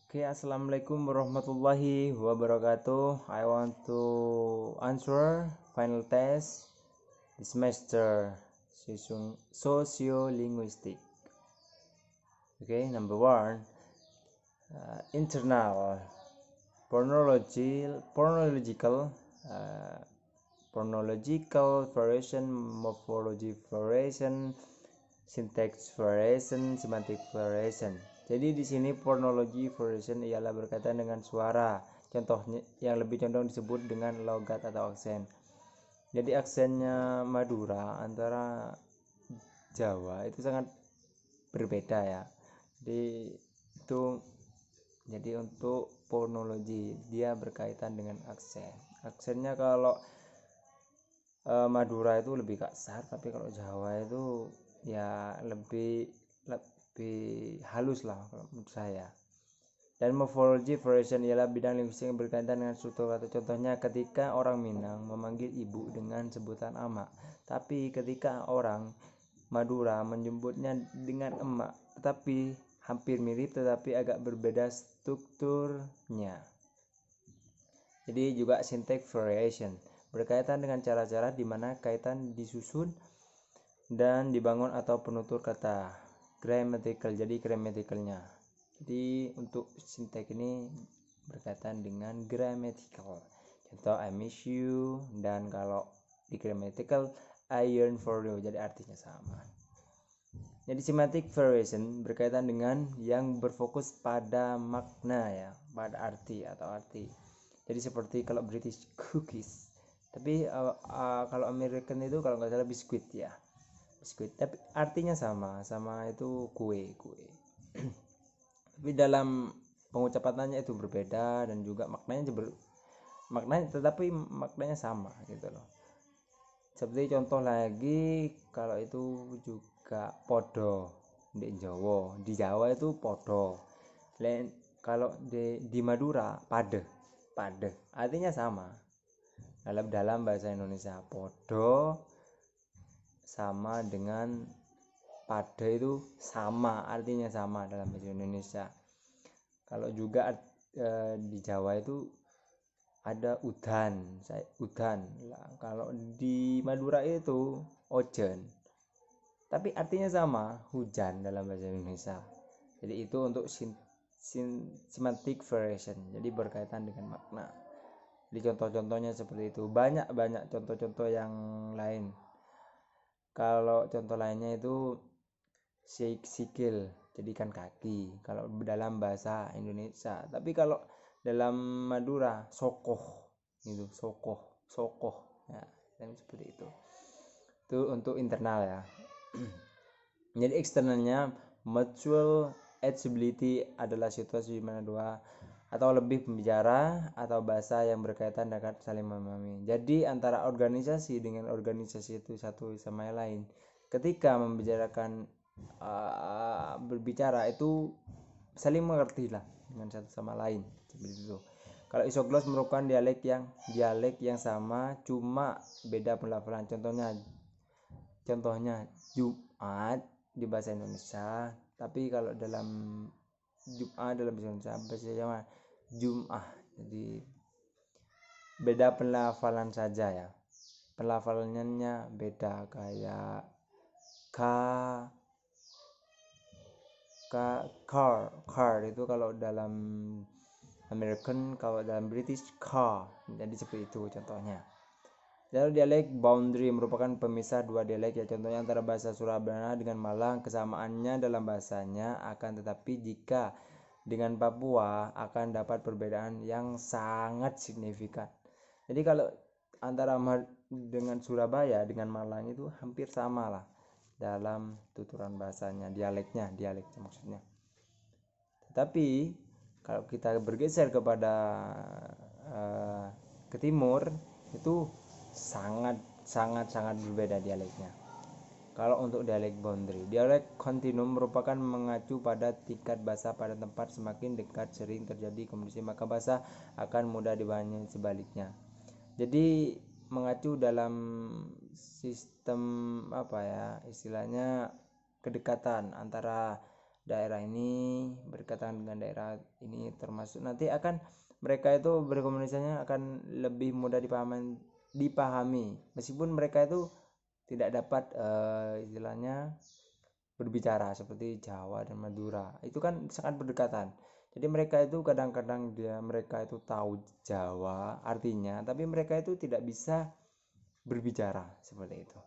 Okay, assalamualaikum warahmatullahi wabarakatuh. I want to answer final test this semester sociolinguistic. Okay, number one, internal phonological variation, morphology variation, syntax variation, semantic variation. Jadi di sini phonology variation ialah berkaitan dengan suara. Contohnya yang lebih condong disebut dengan logat atau aksen. Jadi aksennya Madura antara Jawa itu sangat berbeda ya. Jadi itu jadi untuk phonology dia berkaitan dengan aksen. Aksennya kalau Madura itu lebih kasar, tapi kalau Jawa itu ya lebih halus lah kalau menurut saya. Dan morphology variation ialah bidang linguistik yang berkaitan dengan struktur kata. Contohnya ketika orang Minang memanggil ibu dengan sebutan ama, tapi ketika orang Madura menyebutnya dengan emak, tetapi hampir mirip tetapi agak berbeda strukturnya. Jadi juga syntax variation berkaitan dengan cara-cara di mana kaitan disusun dan dibangun atau penutur kata. Grammatical, jadi gramaticalnya. Jadi untuk syntax ini berkaitan dengan grammatical. Contoh I miss you, dan kalau di grammatical I yearn for you, jadi artinya sama. Jadi semantic variation berkaitan dengan yang berfokus pada makna ya, pada arti atau arti. Jadi seperti kalau British cookies, tapi kalau American itu kalau nggak salah biskuit ya, biskuit. Tapi artinya sama itu kue. Tapi dalam pengucapannya itu berbeda dan juga maknanya sama gitu loh. Seperti contoh lagi kalau itu juga podo di Jawa itu podo. Kalau di Madura pade artinya sama dalam bahasa Indonesia. Podo sama dengan pade itu sama, artinya sama dalam bahasa Indonesia. Kalau juga di Jawa itu ada udan. Kalau di Madura itu ojen, tapi artinya sama, hujan dalam bahasa Indonesia. Jadi itu untuk semantic variation, jadi berkaitan dengan makna. Jadi contoh-contohnya seperti itu. Banyak contoh-contoh yang lain. Kalau contoh lainnya itu sikil, jadikan kaki kalau dalam bahasa Indonesia. Tapi kalau dalam Madura sokoh gitu, sokoh ya, dan seperti itu untuk internal ya. Jadi eksternalnya, mutual accessibility adalah situasi di mana dua atau lebih pembicara atau bahasa yang berkaitan dekat saling memahami. Jadi antara organisasi dengan organisasi itu satu sama lain. Ketika membicarakan berbicara itu saling mengerti lah dengan satu sama lain seperti itu. Kalau isoglos merupakan dialek yang sama cuma beda pelafalan. Contohnya Jumat di bahasa Indonesia, tapi kalau dalam Jumat dalam bahasa Jawa Jum'ah. Jadi beda pelafalan saja ya. Pelafalannya beda, kayak car itu kalau dalam American, kalau dalam British car. Jadi seperti itu contohnya. Lalu dialek boundary merupakan pemisah dua dialek ya, contohnya antara bahasa Surabaya dengan Malang. Kesamaannya dalam bahasanya, akan tetapi jika dengan Papua akan dapat perbedaan yang sangat signifikan. Jadi kalau antara dengan Surabaya dengan Malang itu hampir sama lah dalam tuturan bahasanya, dialek maksudnya. Tapi kalau kita bergeser kepada ke timur itu sangat berbeda dialeknya. Kalau untuk dialek boundary, dialek kontinum merupakan mengacu pada tingkat bahasa pada tempat. Semakin dekat sering terjadi komunikasi, maka bahasa akan mudah dipahami sebaliknya. Jadi mengacu dalam sistem istilahnya kedekatan antara daerah ini berkaitan dengan daerah ini, termasuk nanti akan mereka itu berkomunikasinya akan lebih mudah dipahami meskipun mereka itu tidak dapat istilahnya berbicara seperti Jawa dan Madura, itu kan sangat berdekatan. Jadi mereka itu kadang-kadang mereka itu tahu Jawa artinya, tapi mereka itu tidak bisa berbicara seperti itu.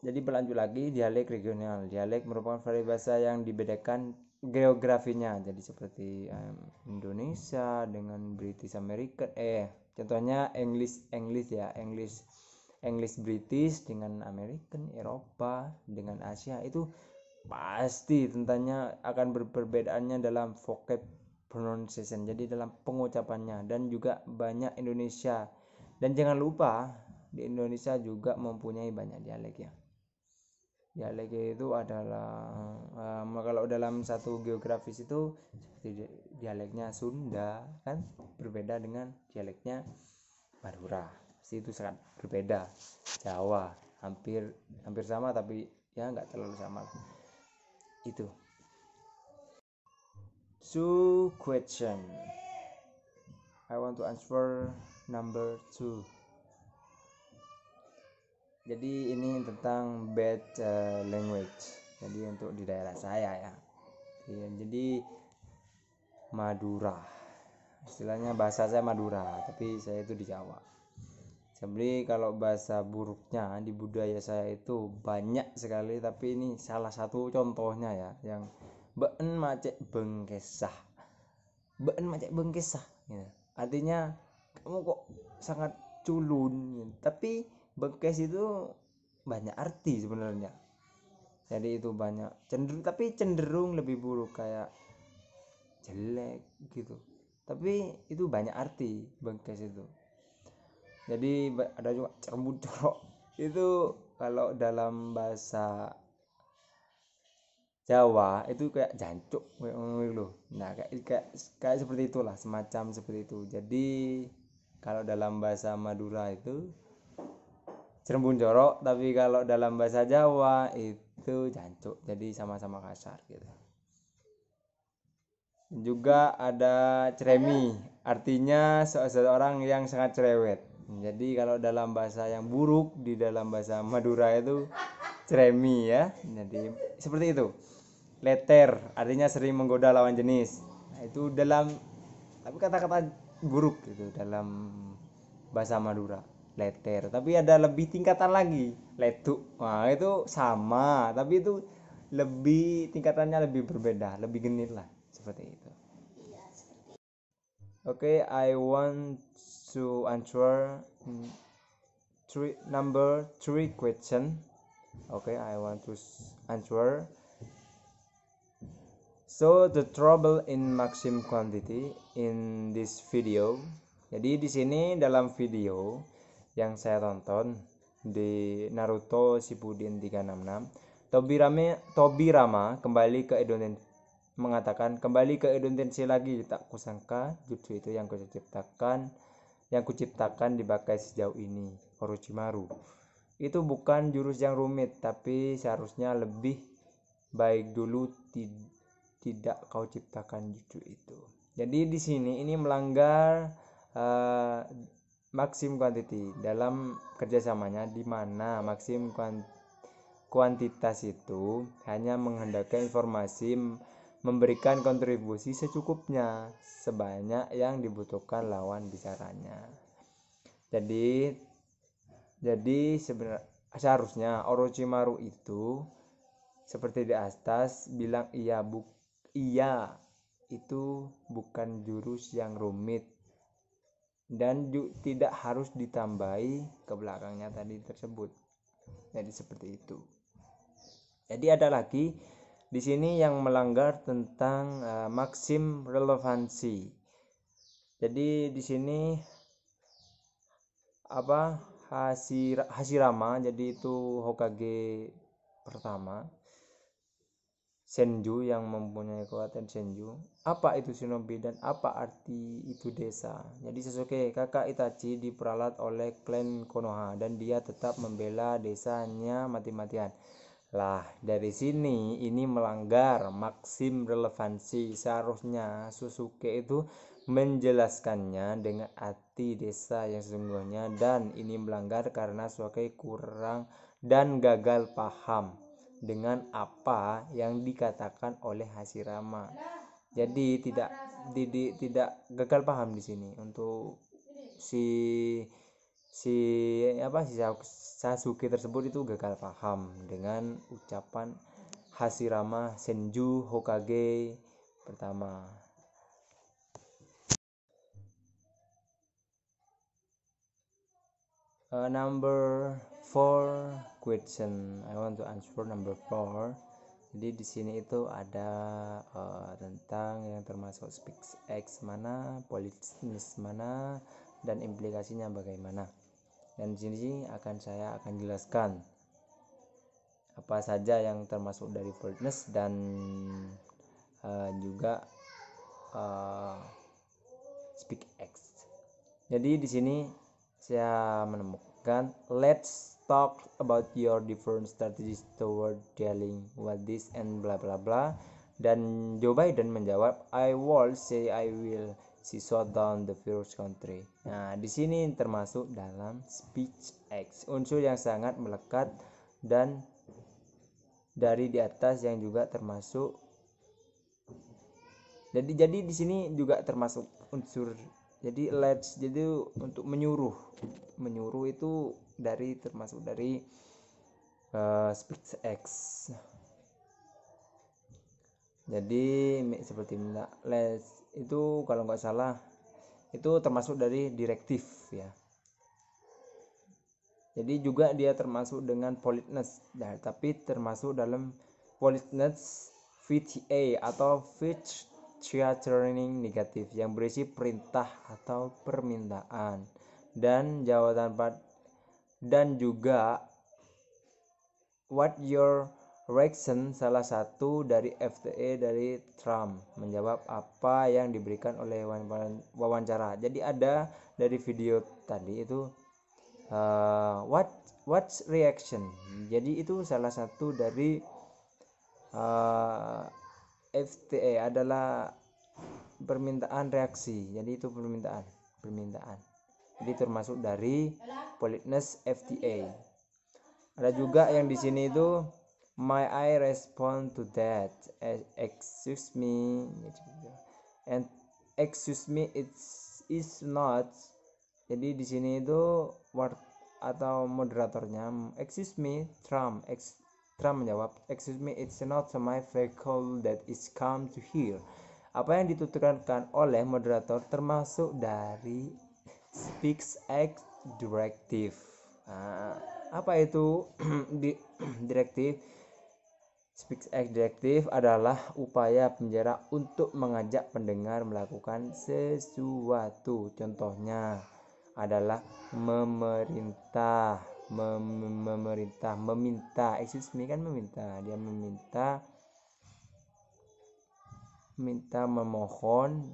Jadi berlanjut lagi, dialek regional. Dialek merupakan variasi bahasa yang dibedakan geografinya. Jadi seperti Indonesia dengan British American. Contohnya English ya, English British dengan American, Eropa dengan Asia, itu pasti tentunya akan perbedaannya dalam vocab pronunciation, jadi dalam pengucapannya, dan juga banyak Indonesia. Dan jangan lupa di Indonesia juga mempunyai banyak dialek ya. Dialek itu adalah kalau dalam satu geografis itu seperti dialeknya Sunda kan berbeda dengan dialeknya Madura, itu sangat berbeda. Jawa hampir sama, tapi ya nggak terlalu sama itu. So question, I want to answer number 2. Jadi ini tentang bad language. Jadi untuk di daerah saya ya. Jadi Madura, istilahnya bahasa saya Madura, tapi saya itu di Jawa. Jadi kalau bahasa buruknya di budaya saya itu banyak sekali, tapi ini salah satu contohnya ya, yang been macet bengkesah. Been macet bengkesah ya. Artinya kamu kok sangat culun ya. Tapi bengkes itu banyak arti sebenarnya. Jadi itu banyak cenderung lebih buruk, kayak jelek gitu. Tapi itu banyak arti bengkes itu. Jadi ada juga cerembut corok. Itu kalau dalam bahasa Jawa itu kayak jancuk loh. Nah, kayak seperti itulah, semacam seperti itu. Jadi kalau dalam bahasa Madura itu cerembun jorok, tapi kalau dalam bahasa Jawa itu jancuk, jadi sama-sama kasar gitu. Juga ada ceremi, artinya seseorang yang sangat cerewet. Jadi kalau dalam bahasa yang buruk di dalam bahasa Madura itu ceremi ya. Jadi seperti itu. Leter, artinya sering menggoda lawan jenis. Nah, itu tapi kata-kata buruk gitu dalam bahasa Madura. Leter, tapi ada lebih tingkatan lagi, letuk. Nah itu sama, tapi itu tingkatannya lebih berbeda, lebih genit lah, seperti itu. Okay, I want to answer number 3 question. Okay, I want to answer. So the trouble in maximum quantity in this video. Jadi di sini dalam video yang saya tonton di Naruto Shippuden 366, Tobirama kembali ke Indonesia, mengatakan kembali ke Indonesia lagi, tak kusangka jutsu itu yang kuciptakan dipakai sejauh ini. Orochimaru itu bukan jurus yang rumit, tapi seharusnya lebih baik dulu tidak kau ciptakan jutsu itu. Jadi di sini ini melanggar maximum quantity dalam kerjasamanya, di mana maximum kuantitas itu hanya menghendaki informasi memberikan kontribusi secukupnya sebanyak yang dibutuhkan lawan bicaranya. Jadi seharusnya Orochimaru itu seperti di atas bilang iya itu bukan jurus yang rumit dan tidak harus ditambahi ke belakangnya tadi tersebut. Jadi seperti itu. Jadi ada lagi di sini yang melanggar tentang maksim relevansi. Jadi di sini Hashirama, jadi itu Hokage pertama, Senju yang mempunyai kekuatan Senju. Apa itu shinobi dan apa arti itu desa? Jadi Sasuke, kakak Itachi, diperalat oleh klan Konoha dan dia tetap membela desanya mati-matian. Lah, dari sini ini melanggar maksim relevansi. Seharusnya Susuke itu menjelaskannya dengan arti desa yang sesungguhnya, dan ini melanggar karena Susuke kurang dan gagal paham dengan apa yang dikatakan oleh Hashirama. Jadi tidak gagal paham di sini untuk si si si Sasuke tersebut itu gagal paham dengan ucapan Hashirama Senju Hokage pertama. Number 4 question. I want to answer number 4. Jadi di sini itu ada tentang yang termasuk SpeechX mana, politeness mana, dan implikasinya bagaimana. Dan di sini saya akan jelaskan apa saja yang termasuk dari politeness dan juga SpeechX. Jadi di sini saya menemukan let's talk about your different strategies toward dealing with this and bla bla bla. Dan Joe Biden menjawab, I will say I will see shut down the first country. Nah, di sini termasuk dalam SpeechX, unsur yang sangat melekat dan dari di atas yang juga termasuk. Jadi di sini juga termasuk unsur. Jadi let's, jadi untuk menyuruh itu termasuk dari SpeechX. Jadi seperti let's itu kalau nggak salah itu termasuk dari direktif ya. Jadi juga dia termasuk dengan politeness. Nah, tapi termasuk dalam politeness VTA atau training negatif yang berisi perintah atau permintaan dan jawaban dan juga what your reaction. Salah satu dari FTA dari Trump menjawab apa yang diberikan oleh wawancara. Jadi ada dari video tadi itu what's reaction. Jadi itu salah satu dari FTA adalah permintaan reaksi. Jadi itu permintaan. Jadi termasuk dari politeness FTA. Ada juga yang di sini itu my I respond to that. Excuse me. And excuse me it's not. Jadi di sini itu atau moderatornya excuse me Trump menjawab excuse me it's not my vehicle that is come to here. Apa yang dituturkan oleh moderator termasuk dari SpeechX directive. Nah, apa itu direktif? SpeechX directive adalah upaya penjara untuk mengajak pendengar melakukan sesuatu. Contohnya adalah meminta, excuse me kan meminta, dia meminta, memohon,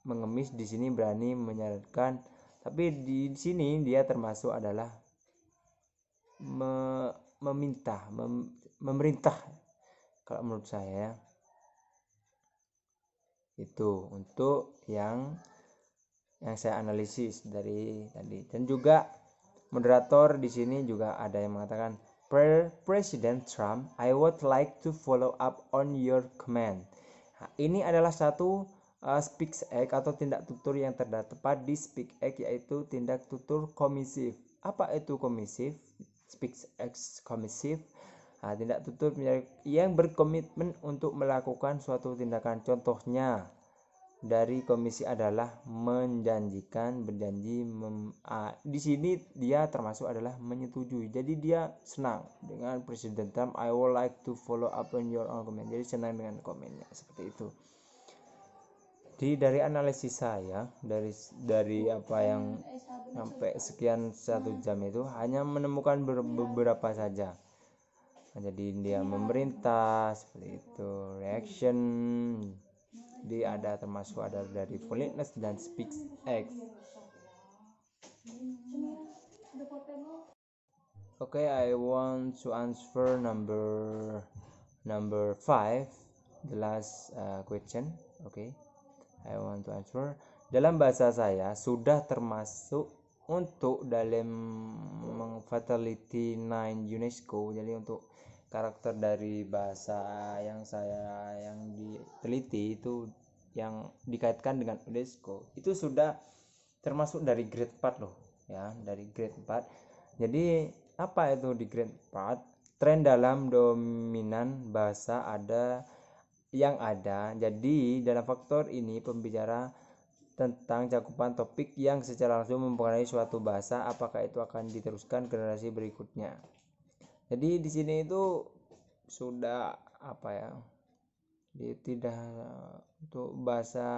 mengemis. Di sini berani menyarankan, tapi di sini dia termasuk adalah memerintah kalau menurut saya itu untuk yang saya analisis dari tadi. Dan juga moderator di sini juga ada yang mengatakan President Trump, I would like to follow up on your comment. Nah, ini adalah satu SpeechX atau tindak tutur yang terdapat di SpeechX, yaitu tindak tutur komisif. Apa itu komisif? SpeechX komisif. Nah, tindak tutur yang berkomitmen untuk melakukan suatu tindakan. Contohnya dari komisi adalah berjanji di sini dia termasuk adalah menyetujui. Jadi dia senang dengan Presiden Trump, I would like to follow up on your comment. Jadi senang dengan komennya seperti itu. Jadi dari analisis saya dari apa yang sampai sekian 1 jam itu hanya menemukan beberapa saja. Jadi dia memerintah seperti itu, reaction. Jadi ada termasuk ada dari politeness dan SpeechX. Okay, I want to answer number 5, the last question. Okay, I want to answer. Dalam bahasa saya sudah termasuk untuk dalam Fatality 9 UNESCO. Jadi untuk karakter dari bahasa yang diteliti itu yang dikaitkan dengan UNESCO itu sudah termasuk dari grade 4 loh ya, dari grade 4. Jadi apa itu di grade 4? Tren dalam dominan bahasa ada yang ada. Jadi dalam faktor ini pembicara tentang cakupan topik yang secara langsung mempengaruhi suatu bahasa, apakah itu akan diteruskan generasi berikutnya. Jadi di sini itu sudah apa ya? Tidak untuk bahasa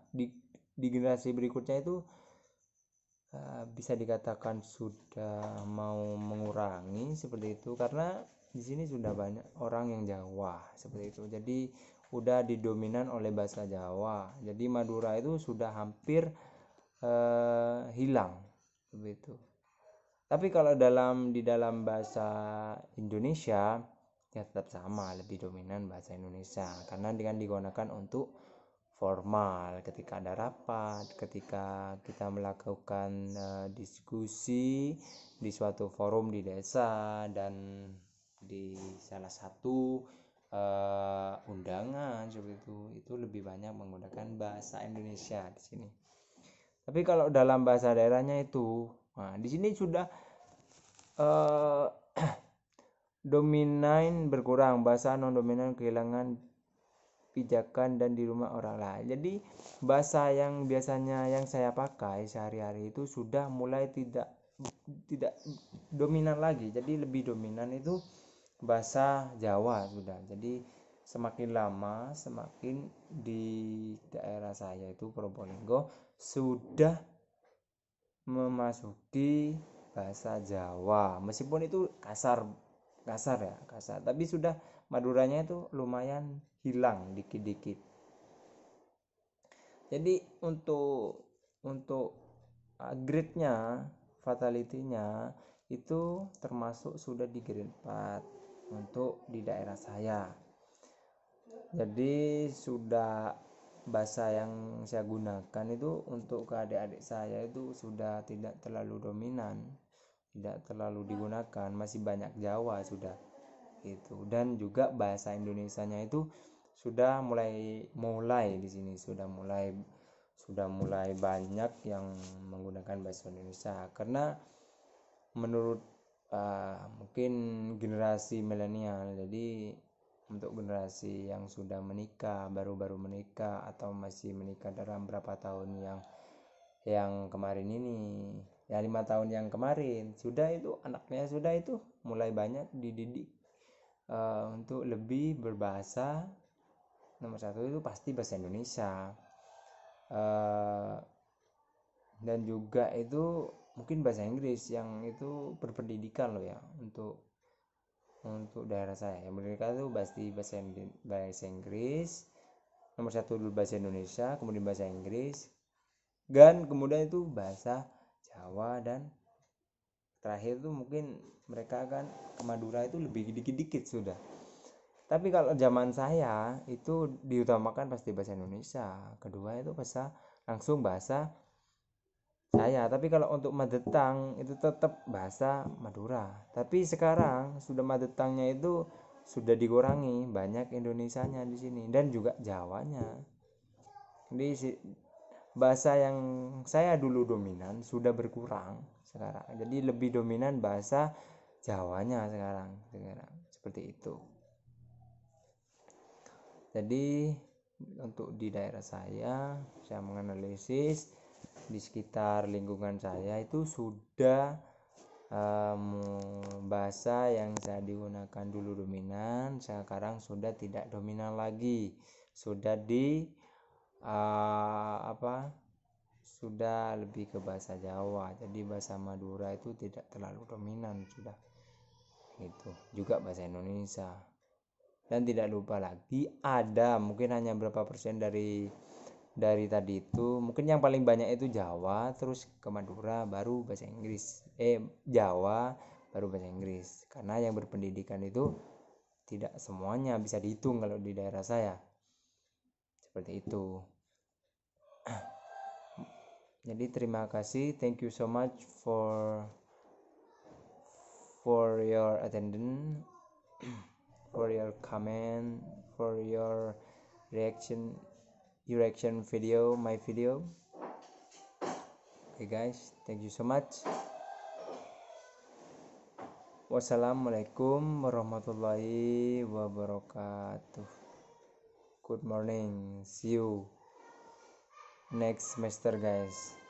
di generasi berikutnya itu bisa dikatakan sudah mau mengurangi seperti itu, karena di sini sudah banyak orang yang Jawa seperti itu. Jadi udah didominan oleh bahasa Jawa. Jadi Madura itu sudah hampir hilang begitu. Tapi kalau di dalam bahasa Indonesia ya tetap sama, lebih dominan bahasa Indonesia karena dengan digunakan untuk formal ketika ada rapat, ketika kita melakukan diskusi di suatu forum di desa dan di salah satu undangan seperti itu lebih banyak menggunakan bahasa Indonesia di sini. Tapi kalau dalam bahasa daerahnya itu, nah di sini sudah dominan berkurang, bahasa non dominan kehilangan pijakan dan di rumah orang lain. Jadi bahasa yang biasanya yang saya pakai sehari-hari itu sudah mulai tidak dominan lagi. Jadi lebih dominan itu bahasa Jawa sudah. Jadi semakin lama semakin di daerah saya itu Probolinggo sudah memasuki bahasa Jawa. Meskipun itu kasar ya, kasar. Tapi sudah Maduranya itu lumayan hilang dikit-dikit. Jadi untuk grade-nya, fatality-nya itu termasuk sudah di grade 4 untuk di daerah saya. Jadi sudah bahasa yang saya gunakan itu untuk ke adik-adik saya itu sudah tidak terlalu dominan, tidak terlalu digunakan, masih banyak Jawa sudah itu. Dan juga bahasa Indonesianya itu sudah mulai di sini sudah mulai banyak yang menggunakan bahasa Indonesia, karena menurut mungkin generasi milenial. Jadi untuk generasi yang sudah menikah, baru-baru menikah atau masih menikah dalam berapa tahun yang kemarin ini, ya 5 tahun yang kemarin, sudah itu anaknya sudah itu mulai banyak dididik untuk lebih berbahasa. Nomor satu itu pasti bahasa Indonesia, dan juga itu mungkin bahasa Inggris yang itu berpendidikan loh ya untuk daerah saya. Yang mereka itu bahasa Inggris nomor satu dulu, bahasa Indonesia, kemudian bahasa Inggris, dan kemudian itu bahasa Jawa, dan terakhir itu mungkin mereka akan ke Madura itu lebih dikit-dikit sudah. Tapi kalau zaman saya itu diutamakan pasti bahasa Indonesia, kedua itu langsung bahasa saya. Tapi kalau untuk Madetang itu tetap bahasa Madura. Tapi sekarang sudah Madetangnya itu sudah dikurangi, banyak Indonesianya di sini dan juga Jawanya. Jadi bahasa yang saya dulu dominan sudah berkurang sekarang. Jadi lebih dominan bahasa Jawanya sekarang seperti itu. Jadi untuk di daerah saya menganalisis di sekitar lingkungan saya itu sudah bahasa yang saya digunakan dulu dominan, sekarang sudah tidak dominan lagi, sudah sudah lebih ke bahasa Jawa. Jadi bahasa Madura itu tidak terlalu dominan sudah. Itu juga bahasa Indonesia. Dan tidak lupa lagi ada mungkin hanya berapa persen dari tadi itu, mungkin yang paling banyak itu Jawa, terus ke Madura, baru bahasa Inggris, Jawa, baru bahasa Inggris. Karena yang berpendidikan itu tidak semuanya bisa dihitung kalau di daerah saya. Seperti itu. Jadi terima kasih, thank you so much for your attendance, for your comment, for your reaction video, my video. Okay guys, thank you so much. Wassalamualaikum warahmatullahi wabarakatuh. Good morning, see you next semester guys.